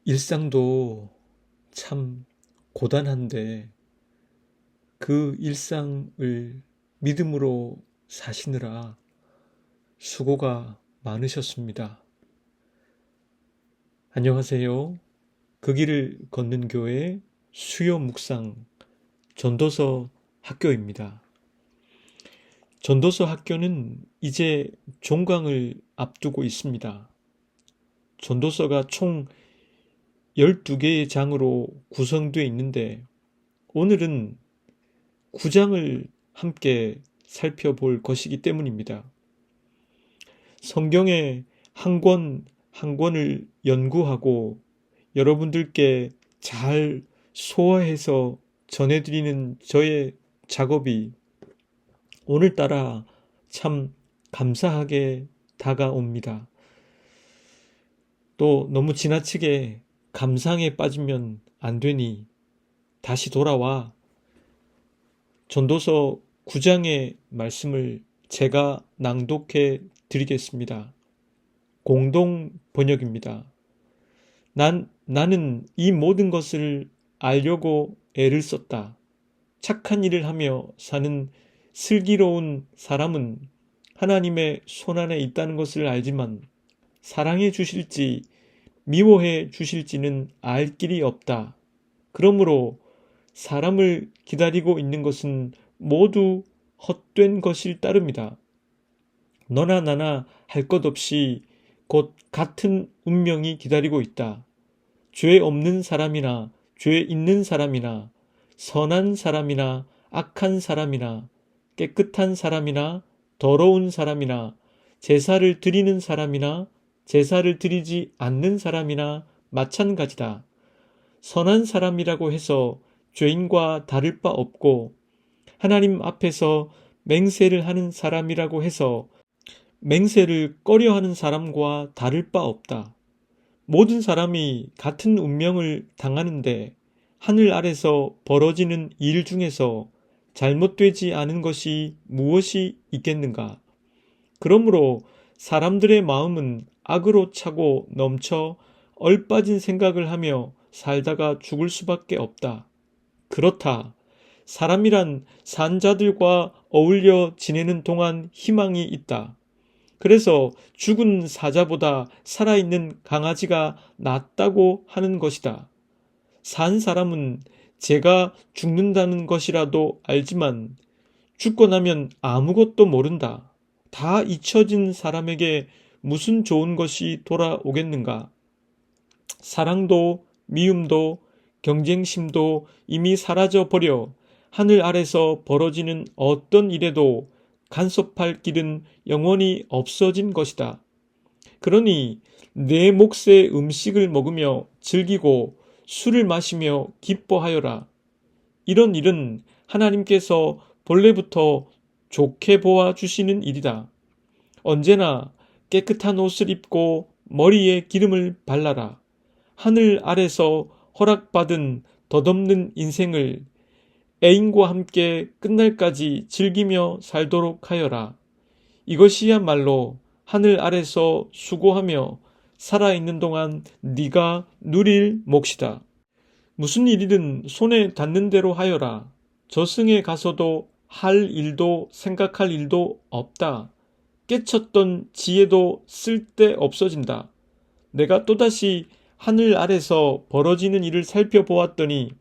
일상도 참 고단한데 그 일상을 믿음으로 사시느라 수고가 많으셨습니다. 안녕하세요. 그 길을 걷는 교회 수요 묵상 전도서 학교입니다. 전도서 학교는 이제 종강을 앞두고 있습니다. 전도서가 총 12개의 장으로 구성되어 있는데 오늘은 9장을 함께 살펴볼 것이기 때문입니다. 성경의 한 권 한 권을 연구하고 여러분들께 잘 소화해서 전해드리는 저의 작업이 오늘따라 참 감사하게 다가옵니다. 또 너무 지나치게 감상에 빠지면 안 되니 다시 돌아와 전도서 9장의 말씀을 제가 낭독해 드리겠습니다. 공동 번역입니다. 나는 이 모든 것을 알려고 애를 썼다. 착한 일을 하며 사는 슬기로운 사람은 하나님의 손안에 있다는 것을 알지만 사랑해 주실지 미워해 주실지는 알 길이 없다. 그러므로 사람을 기다리고 있는 것은 모두 헛된 것일 따름이다. 너나 나나 할 것 없이 곧 같은 운명이 기다리고 있다. 죄 없는 사람이나 죄 있는 사람이나 선한 사람이나 악한 사람이나 깨끗한 사람이나 더러운 사람이나 제사를 드리는 사람이나 제사를 드리지 않는 사람이나 마찬가지다. 선한 사람이라고 해서 죄인과 다를 바 없고 하나님 앞에서 맹세를 하는 사람이라고 해서 맹세를 꺼려하는 사람과 다를 바 없다. 모든 사람이 같은 운명을 당하는데 하늘 아래서 벌어지는 일 중에서 잘못되지 않은 것이 무엇이 있겠는가? 그러므로 사람들의 마음은 악으로 차고 넘쳐 얼빠진 생각을 하며 살다가 죽을 수밖에 없다. 그렇다. 사람이란 산자들과 어울려 지내는 동안 희망이 있다. 그래서 죽은 사자보다 살아있는 강아지가 낫다고 하는 것이다. 산 사람은 제가 죽는다는 것이라도 알지만 죽고 나면 아무것도 모른다. 다 잊혀진 사람에게 무슨 좋은 것이 돌아오겠는가? 사랑도 미움도 경쟁심도 이미 사라져 버려 하늘 아래서 벌어지는 어떤 일에도 간섭할 길은 영원히 없어진 것이다. 그러니 내 몫의 음식을 먹으며 즐기고 술을 마시며 기뻐하여라. 이런 일은 하나님께서 본래부터 좋게 보아 주시는 일이다. 언제나 깨끗한 옷을 입고 머리에 기름을 발라라. 하늘 아래서 허락받은 덧없는 인생을 애인과 함께 끝날까지 즐기며 살도록 하여라. 이것이야말로 하늘 아래서 수고하며 살아있는 동안 네가 누릴 몫이다. 무슨 일이든 손에 닿는 대로 하여라. 저승에 가서도 할 일도 생각할 일도 없다. 깨쳤던 지혜도 쓸데 없어진다. 내가 또다시 하늘 아래서 벌어지는 일을 살펴보았더니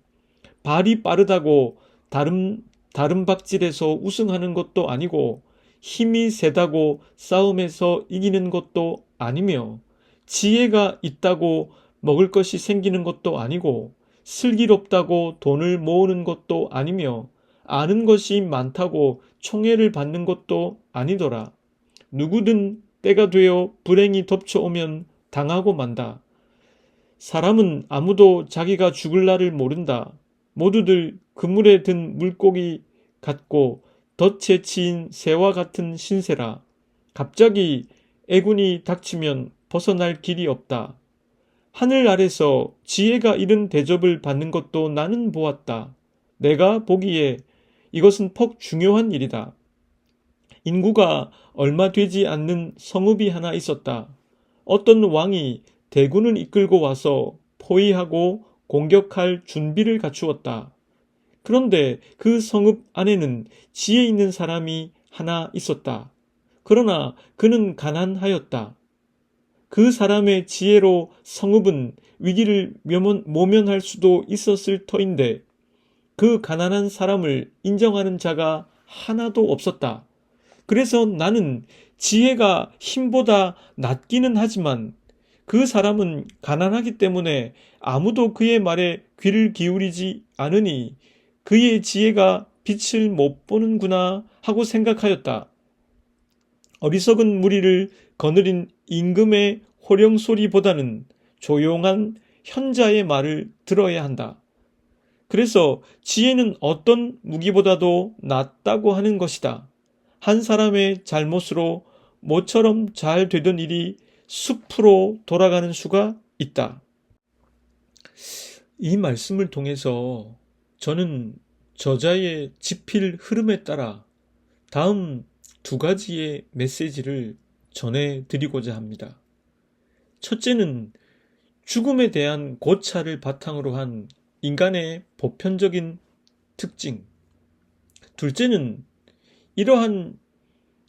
발이 빠르다고 다른 박질에서 우승하는 것도 아니고 힘이 세다고 싸움에서 이기는 것도 아니며 지혜가 있다고 먹을 것이 생기는 것도 아니고 슬기롭다고 돈을 모으는 것도 아니며 아는 것이 많다고 총애를 받는 것도 아니더라. 누구든 때가 되어 불행이 덮쳐오면 당하고 만다. 사람은 아무도 자기가 죽을 날을 모른다. 모두들 그물에 든 물고기 같고 덫에 치인 새와 같은 신세라. 갑자기 애군이 닥치면 벗어날 길이 없다. 하늘 아래서 지혜가 이른 대접을 받는 것도 나는 보았다. 내가 보기에 이것은 퍽 중요한 일이다. 인구가 얼마 되지 않는 성읍이 하나 있었다. 어떤 왕이 대군을 이끌고 와서 포위하고 공격할 준비를 갖추었다. 그런데 그 성읍 안에는 지혜 있는 사람이 하나 있었다. 그러나 그는 가난하였다. 그 사람의 지혜로 성읍은 위기를 모면할 수도 있었을 터인데 그 가난한 사람을 인정하는 자가 하나도 없었다. 그래서 나는 지혜가 힘보다 낫기는 하지만 그 사람은 가난하기 때문에 아무도 그의 말에 귀를 기울이지 않으니 그의 지혜가 빛을 못 보는구나 하고 생각하였다. 어리석은 무리를 거느린 임금의 호령 소리보다는 조용한 현자의 말을 들어야 한다. 그래서 지혜는 어떤 무기보다도 낫다고 하는 것이다. 한 사람의 잘못으로 모처럼 잘 되던 일이 숲으로 돌아가는 수가 있다. 이 말씀을 통해서 저는 저자의 지필 흐름에 따라 다음 두 가지의 메시지를 전해드리고자 합니다. 첫째는 죽음에 대한 고찰을 바탕으로 한 인간의 보편적인 특징. 둘째는 이러한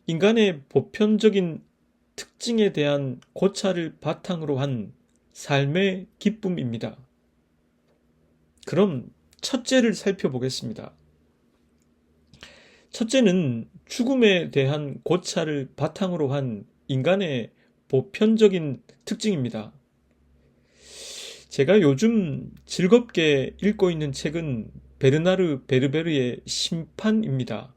인간의 보편적인 특징에 대한 고찰을 바탕으로 한 삶의 기쁨입니다. 그럼 첫째를 살펴보겠습니다. 첫째는 죽음에 대한 고찰을 바탕으로 한 인간의 보편적인 특징입니다. 제가 요즘 즐겁게 읽고 있는 책은 베르나르 베르베르의 심판입니다.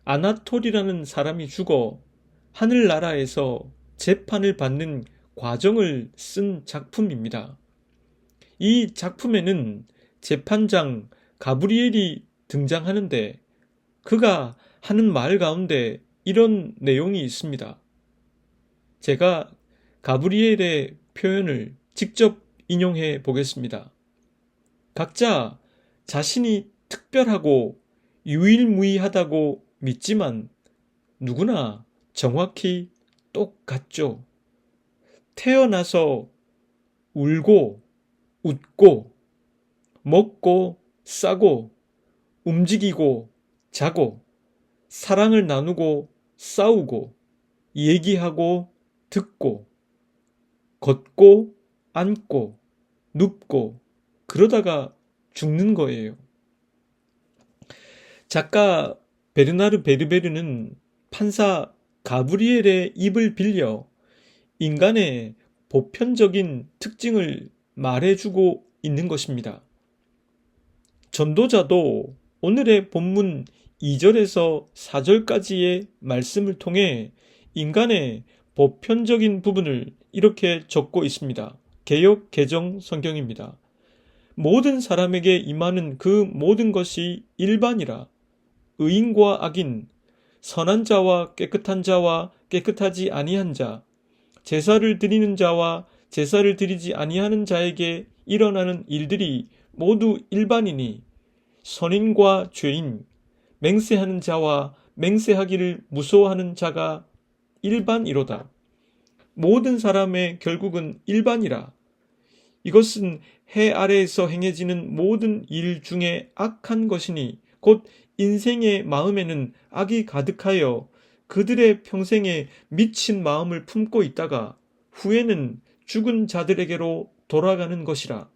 아나톨이라는 사람이 죽어 하늘나라에서 재판을 받는 과정을 쓴 작품입니다. 이 작품에는 재판장 가브리엘이 등장하는데 그가 하는 말 가운데 이런 내용이 있습니다. 제가 가브리엘의 표현을 직접 인용해 보겠습니다. 각자 자신이 특별하고 유일무이하다고 믿지만 누구나 정확히 똑같죠. 태어나서 울고 웃고 먹고 싸고 움직이고 자고 사랑을 나누고 싸우고 얘기하고 듣고 걷고 앉고 눕고 그러다가 죽는 거예요. 작가 베르나르 베르베르는 판사 가브리엘의 입을 빌려 인간의 보편적인 특징을 말해주고 있는 것입니다. 전도자도 오늘의 본문 2절에서 4절까지의 말씀을 통해 인간의 보편적인 부분을 이렇게 적고 있습니다. 개역 개정 성경입니다. 모든 사람에게 임하는 그 모든 것이 일반이라 의인과 악인, 선한 자와 깨끗한 자와 깨끗하지 아니한 자, 제사를 드리는 자와 제사를 드리지 아니하는 자에게 일어나는 일들이 모두 일반이니 선인과 죄인, 맹세하는 자와 맹세하기를 무서워하는 자가 일반이로다. 모든 사람의 결국은 일반이라. 이것은 해 아래에서 행해지는 모든 일 중에 악한 것이니 곧 인생의 마음에는 악이 가득하여 그들의 평생에 미친 마음을 품고 있다가 후에는 죽은 자들에게로 돌아가는 것이라.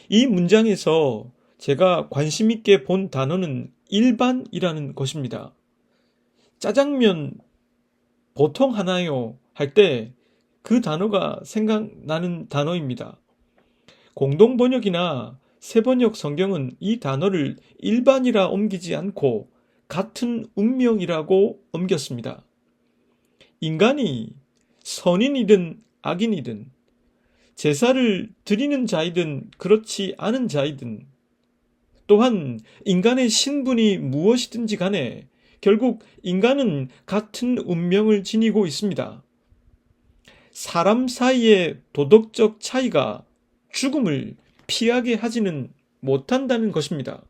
이 문장에서 제가 관심 있게 본 단어는 일반이라는 것입니다. 짜장면 보통 하나요? 할 때 그 단어가 생각나는 단어입니다. 공동번역이나 새번역 성경은 이 단어를 일반이라 옮기지 않고 같은 운명이라고 옮겼습니다. 인간이 선인이든 악인이든 제사를 드리는 자이든 그렇지 않은 자이든 또한 인간의 신분이 무엇이든지 간에 결국 인간은 같은 운명을 지니고 있습니다. 사람 사이의 도덕적 차이가 죽음을 피하게 하지는 못한다는 것입니다.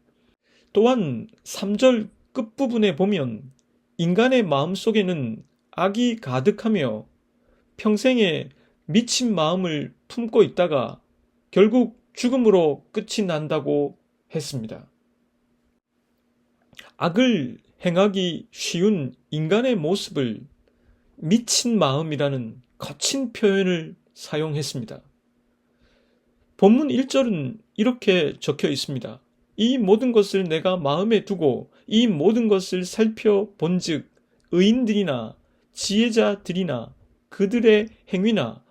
또한 3절 끝부분에 보면 인간의 마음속에는 악이 가득하며 평생에 미친 마음을 품고 있다가 결국 죽음으로 끝이 난다고 했습니다. 악을 행하기 쉬운 인간의 모습을 미친 마음이라는 거친 표현을 사용했습니다. 본문 1절은 이렇게 적혀 있습니다. 이 모든 것을 내가 마음에 두고 이 모든 것을 살펴본즉 의인들이나 지혜자들이나 그들의 행위나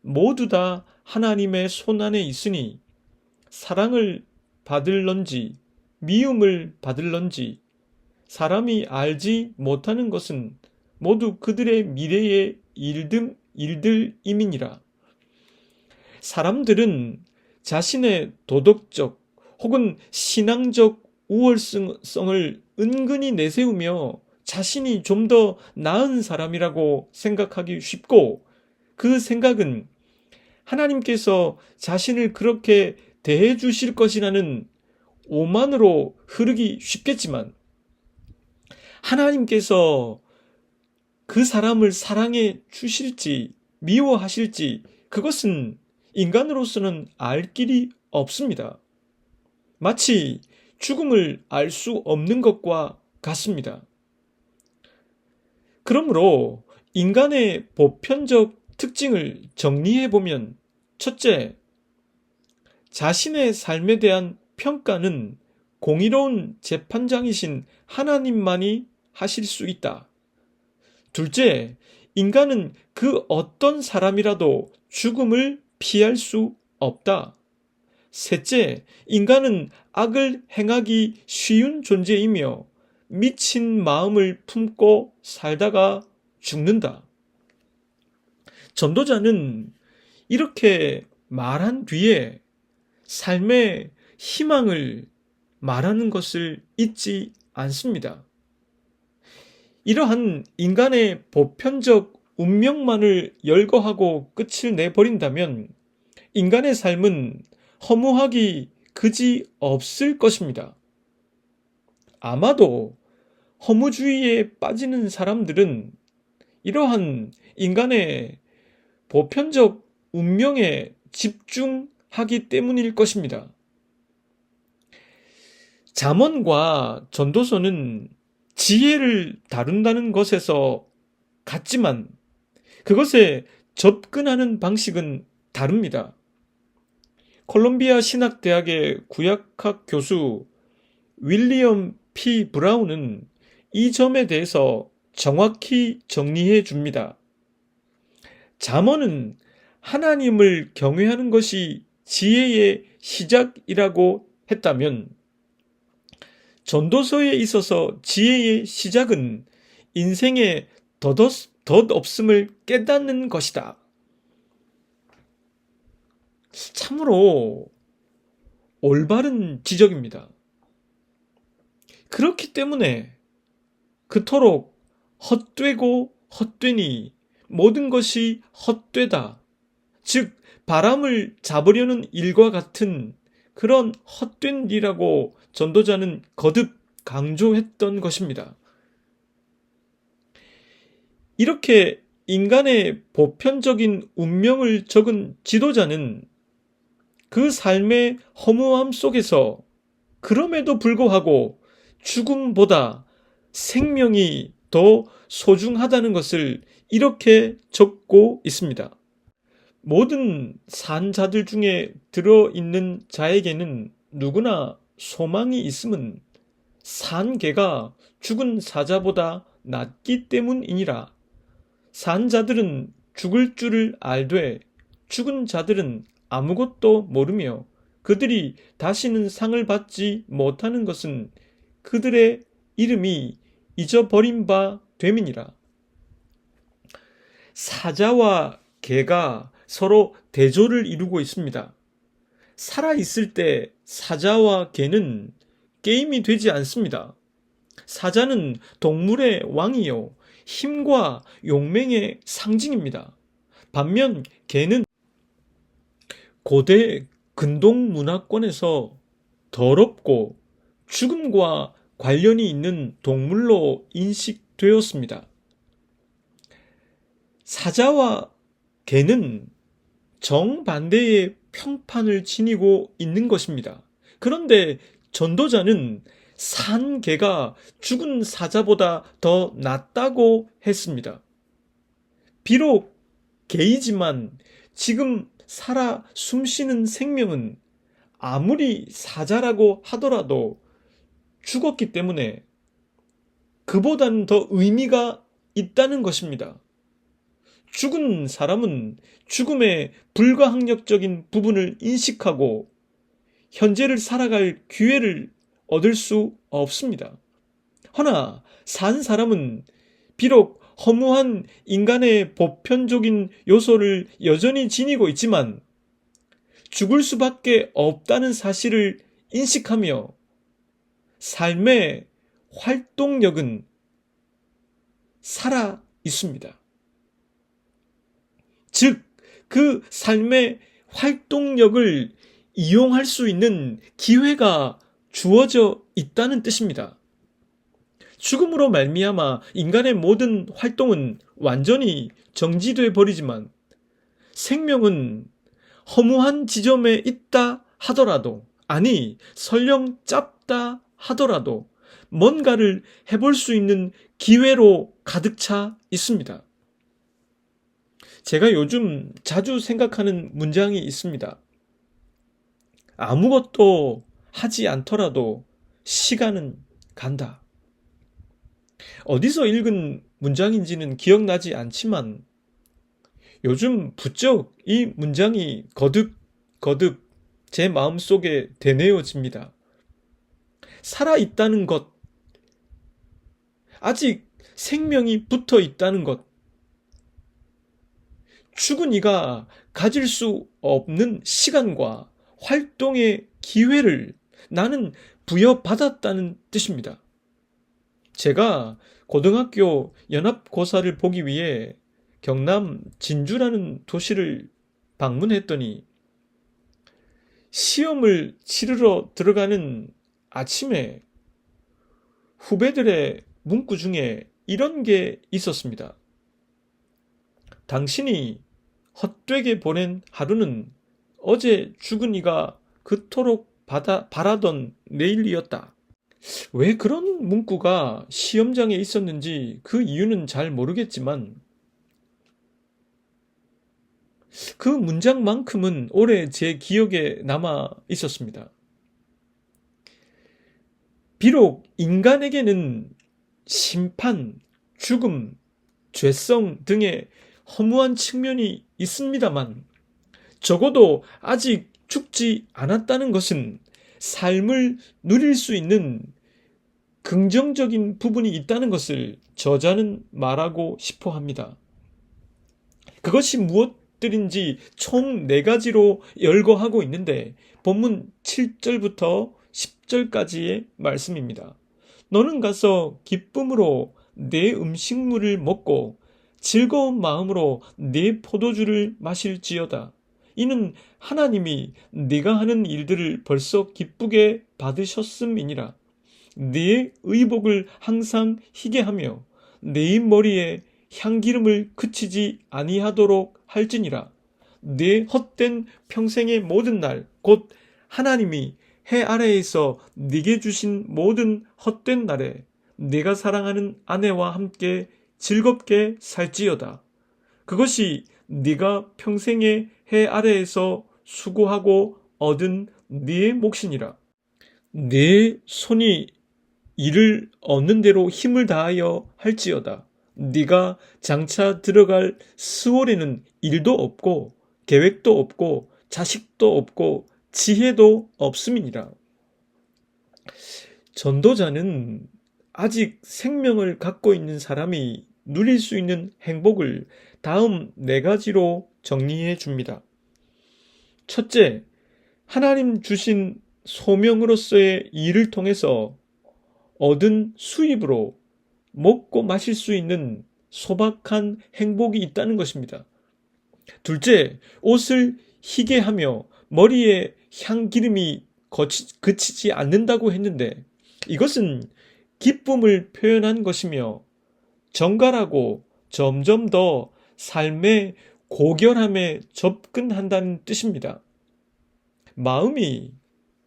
모두 다 하나님의 손안에 있으니 사랑을 받을런지 미움을 받을런지 사람이 알지 못하는 것은 모두 그들의 미래의 일들임이니라. 사람들은 자신의 도덕적 혹은 신앙적 우월성을 은근히 내세우며 자신이 좀 더 나은 사람이라고 생각하기 쉽고, 그 생각은 하나님께서 자신을 그렇게 대해 주실 것이라는 오만으로 흐르기 쉽겠지만, 하나님께서 그 사람을 사랑해 주실지 미워하실지 그것은 인간으로서는 알 길이 없습니다. 마치 죽음을 알 수 없는 것과 같습니다. 그러므로 인간의 보편적 특징을 정리해보면, 첫째, 자신의 삶에 대한 평가는 공의로운 재판장이신 하나님만이 하실 수 있다. 둘째, 인간은 그 어떤 사람이라도 죽음을 피할 수 없다. 셋째, 인간은 악을 행하기 쉬운 존재이며 미친 마음을 품고 살다가 죽는다. 전도자는 이렇게 말한 뒤에 삶의 희망을 말하는 것을 잊지 않습니다. 이러한 인간의 보편적 운명만을 열거하고 끝을 내버린다면 인간의 삶은 허무하기 그지 없을 것입니다. 아마도 허무주의에 빠지는 사람들은 이러한 인간의 보편적 운명에 집중하기 때문일 것입니다. 잠언과 전도서는 지혜를 다룬다는 것에서 같지만 그것에 접근하는 방식은 다릅니다. 콜롬비아 신학대학의 구약학 교수 윌리엄 P. 브라운은 이 점에 대해서 정확히 정리해 줍니다. 잠언은 하나님을 경외하는 것이 지혜의 시작이라고 했다면, 전도서에 있어서 지혜의 시작은 인생의 덧없음을 깨닫는 것이다. 참으로 올바른 지적입니다. 그렇기 때문에 그토록 헛되고 헛되니 모든 것이 헛되다, 즉 바람을 잡으려는 일과 같은 그런 헛된 일이라고 전도자는 거듭 강조했던 것입니다. 이렇게 인간의 보편적인 운명을 적은 지도자는 그 삶의 허무함 속에서 그럼에도 불구하고 죽음보다 생명이 더 소중하다는 것을 이렇게 적고 있습니다. 모든 산 자들 중에 들어있는 자에게는 누구나 소망이 있음은 산 개가 죽은 사자보다 낫기 때문이니라. 산 자들은 죽을 줄을 알되 죽은 자들은 아무것도 모르며 그들이 다시는 상을 받지 못하는 것은 그들의 이름이 잊어버린 바 됨이니라. 사자와 개가 서로 대조를 이루고 있습니다. 살아있을 때 사자와 개는 게임이 되지 않습니다. 사자는 동물의 왕이요 힘과 용맹의 상징입니다. 반면 개는 고대 근동 문화권에서 더럽고 죽음과 관련이 있는 동물로 인식되었습니다. 사자와 개는 정반대의 평판을 지니고 있는 것입니다. 그런데 전도자는 산 개가 죽은 사자보다 더 낫다고 했습니다. 비록 개이지만 지금 살아 숨쉬는 생명은 아무리 사자라고 하더라도 죽었기 때문에 그보다는 더 의미가 있다는 것입니다. 죽은 사람은 죽음의 불가항력적인 부분을 인식하고 현재를 살아갈 기회를 얻을 수 없습니다. 허나 산 사람은 비록 허무한 인간의 보편적인 요소를 여전히 지니고 있지만 죽을 수밖에 없다는 사실을 인식하며 삶의 활동력은 살아 있습니다. 즉, 그 삶의 활동력을 이용할 수 있는 기회가 주어져 있다는 뜻입니다. 죽음으로 말미암아 인간의 모든 활동은 완전히 정지돼 버리지만 생명은 허무한 지점에 있다 하더라도, 아니 설령 짧다 하더라도 뭔가를 해볼 수 있는 기회로 가득 차 있습니다. 제가 요즘 자주 생각하는 문장이 있습니다. 아무것도 하지 않더라도 시간은 간다. 어디서 읽은 문장인지는 기억나지 않지만 요즘 부쩍 이 문장이 거듭 제 마음속에 되뇌어집니다. 살아있다는 것, 아직 생명이 붙어 있다는 것, 죽은 이가 가질 수 없는 시간과 활동의 기회를 나는 부여받았다는 뜻입니다. 제가 고등학교 연합고사를 보기 위해 경남 진주라는 도시를 방문했더니 시험을 치르러 들어가는 아침에 후배들의 문구 중에 이런 게 있었습니다. 당신이 헛되게 보낸 하루는 어제 죽은 이가 그토록 바라던 내일이었다. 왜 그런 문구가 시험장에 있었는지 그 이유는 잘 모르겠지만 그 문장만큼은 오래 제 기억에 남아 있었습니다. 비록 인간에게는 심판, 죽음, 죄성 등의 허무한 측면이 있습니다만 적어도 아직 죽지 않았다는 것은 삶을 누릴 수 있는 긍정적인 부분이 있다는 것을 저자는 말하고 싶어 합니다. 그것이 무엇들인지 총 4가지로 열거하고 있는데 본문 7절부터 10절까지의 말씀입니다. 너는 가서 기쁨으로 내 음식물을 먹고 즐거운 마음으로 내 포도주를 마실지어다. 이는 하나님이 네가 하는 일들을 벌써 기쁘게 받으셨음이니라. 네 의복을 항상 희게 하며 네 머리에 향기름을 그치지 아니하도록 할지니라. 네 헛된 평생의 모든 날, 곧 하나님이 해 아래에서 네게 주신 모든 헛된 날에 네가 사랑하는 아내와 함께 즐겁게 살지어다. 그것이 네가 평생의 해 아래에서 수고하고 얻은 네의 몫이니라. 네 손이 이를 얻는 대로 힘을 다하여 할지어다. 네가 장차 들어갈 스월에는 일도 없고 계획도 없고 자식도 없고 지혜도 없음이니라. 전도자는 아직 생명을 갖고 있는 사람이 누릴 수 있는 행복을 다음 4가지로 정리해 줍니다. 첫째, 하나님 주신 소명으로서의 일을 통해서 얻은 수입으로 먹고 마실 수 있는 소박한 행복이 있다는 것입니다. 둘째, 옷을 희게 하며 머리에 향기름이 그치지 않는다고 했는데 이것은 기쁨을 표현한 것이며 정갈하고 점점 더 삶의 고결함에 접근한다는 뜻입니다. 마음이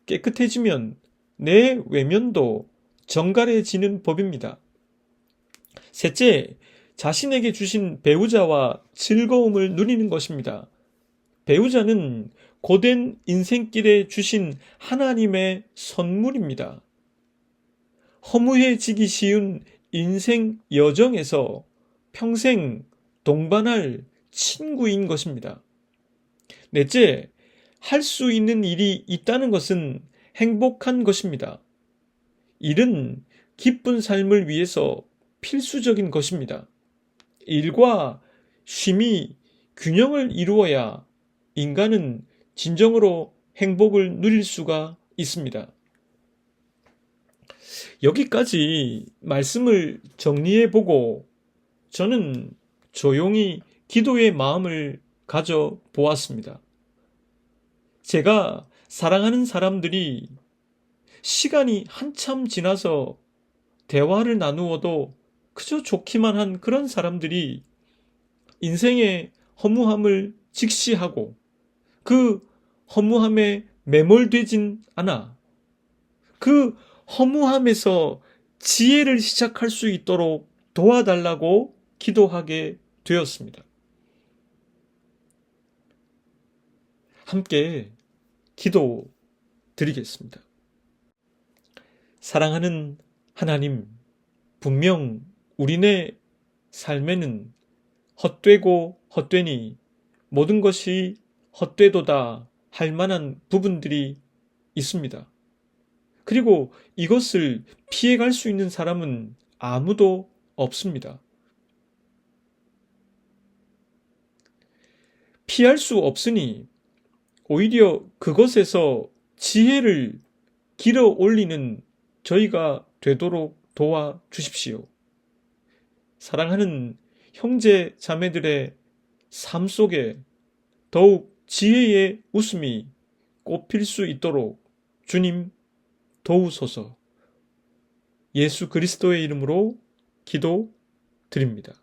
깨끗해지면 내 외면도 정갈해지는 법입니다. 셋째, 자신에게 주신 배우자와 즐거움을 누리는 것입니다. 배우자는 고된 인생길에 주신 하나님의 선물입니다. 허무해지기 쉬운 인생 여정에서 평생 동반할 친구인 것입니다. 넷째, 할 수 있는 일이 있다는 것은 행복한 것입니다. 일은 기쁜 삶을 위해서 필수적인 것입니다. 일과 쉼이 균형을 이루어야 인간은 진정으로 행복을 누릴 수가 있습니다. 여기까지 말씀을 정리해보고 저는 조용히 기도의 마음을 가져 보았습니다. 제가 사랑하는 사람들이 시간이 한참 지나서 대화를 나누어도 그저 좋기만 한 그런 사람들이 인생의 허무함을 직시하고 그 허무함에 매몰되진 않아 그 허무함에서 지혜를 시작할 수 있도록 도와달라고 기도하게 되었습니다. 함께 기도 드리겠습니다. 사랑하는 하나님, 분명 우리네 삶에는 헛되고 헛되니 모든 것이 헛되도다 할 만한 부분들이 있습니다. 그리고 이것을 피해갈 수 있는 사람은 아무도 없습니다. 피할 수 없으니 오히려 그것에서 지혜를 길어 올리는 저희가 되도록 도와주십시오. 사랑하는 형제 자매들의 삶 속에 더욱 지혜의 웃음이 꽃필 수 있도록 주님 도우소서. 예수 그리스도의 이름으로 기도드립니다.